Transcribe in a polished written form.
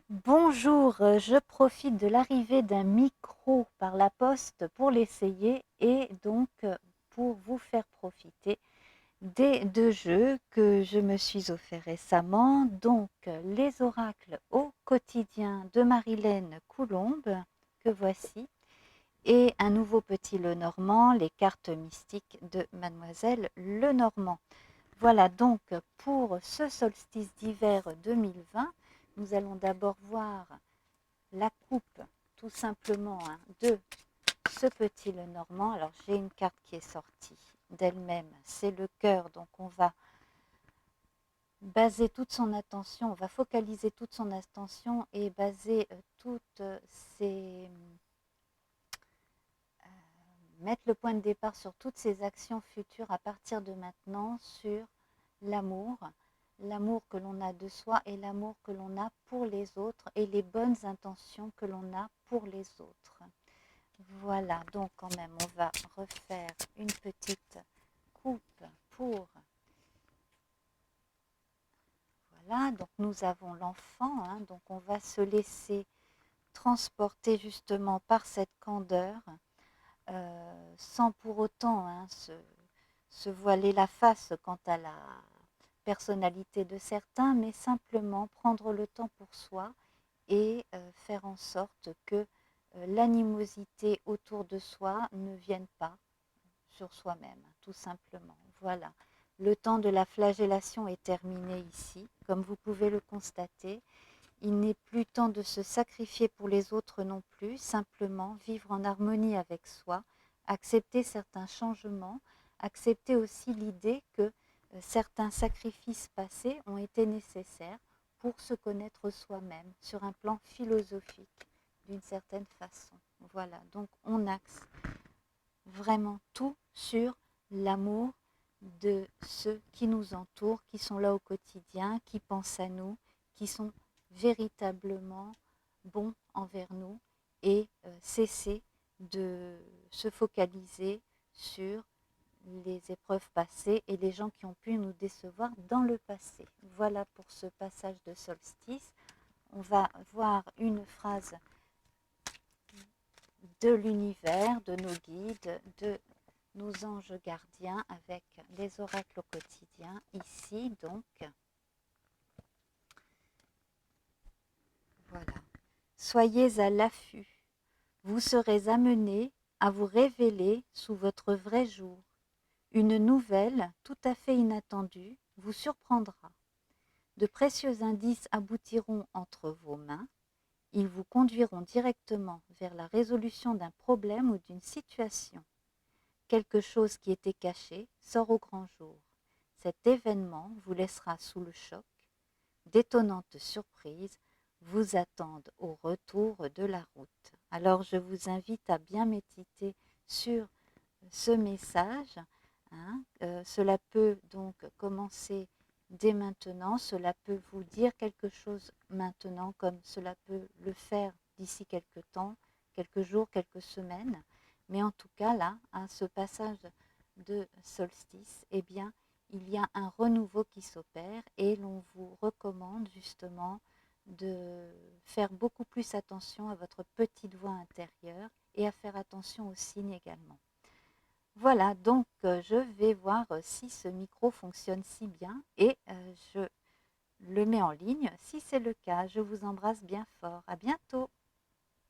Bonjour, je profite de l'arrivée d'un micro par la poste pour l'essayer et donc pour vous faire profiter des 2 jeux que je me suis offert récemment, donc les oracles au quotidien de Marilène Coulombe, que voici, et un nouveau petit Lenormand, les cartes mystiques de mademoiselle Lenormand. Voilà donc pour ce solstice d'hiver 2020, nous allons d'abord voir la coupe tout simplement de ce petit Lenormand. Alors j'ai une carte qui est sortie d'elle-même, c'est le cœur, donc on va baser toute son attention, on va focaliser toute son attention et baser toutes ses... mettre le point de départ sur toutes ses actions futures à partir de maintenant sur l'amour, l'amour que l'on a de soi et l'amour que l'on a pour les autres et les bonnes intentions que l'on a pour les autres. Voilà, donc quand même, on va refaire une petite coupe pour... Voilà, donc nous avons l'enfant, donc on va se laisser transporter justement par cette candeur, sans pour autant se voiler la face quant à la personnalité de certains, mais simplement prendre le temps pour soi et faire en sorte que l'animosité autour de soi ne vienne pas sur soi-même, tout simplement. Voilà. Le temps de la flagellation est terminé ici, comme vous pouvez le constater. Il n'est plus temps de se sacrifier pour les autres non plus, simplement vivre en harmonie avec soi, accepter certains changements, accepter aussi l'idée que certains sacrifices passés ont été nécessaires pour se connaître soi-même sur un plan philosophique, d'une certaine façon. Voilà, donc on axe vraiment tout sur l'amour de ceux qui nous entourent, qui sont là au quotidien, qui pensent à nous, qui sont véritablement bons envers nous et cesser de se focaliser sur les épreuves passées et les gens qui ont pu nous décevoir dans le passé. Voilà pour ce passage de solstice. On va voir une phrase de l'univers, de nos guides, de nos anges gardiens avec les oracles au quotidien. Ici, donc, voilà. Soyez à l'affût. Vous serez amenés à vous révéler sous votre vrai jour. Une nouvelle, tout à fait inattendue, vous surprendra. De précieux indices aboutiront entre vos mains. Ils vous conduiront directement vers la résolution d'un problème ou d'une situation. Quelque chose qui était caché sort au grand jour. Cet événement vous laissera sous le choc. D'étonnantes surprises vous attendent au retour de la route. Alors je vous invite à bien méditer sur ce message. Cela peut donc commencer dès maintenant, cela peut vous dire quelque chose maintenant, comme cela peut le faire d'ici quelques temps, quelques jours, quelques semaines. Mais en tout cas, là, à ce passage de solstice, eh bien, il y a un renouveau qui s'opère et l'on vous recommande justement de faire beaucoup plus attention à votre petite voix intérieure et à faire attention aux signes également. Voilà, donc je vais voir si ce micro fonctionne si bien et je le mets en ligne. Si c'est le cas, je vous embrasse bien fort. À bientôt.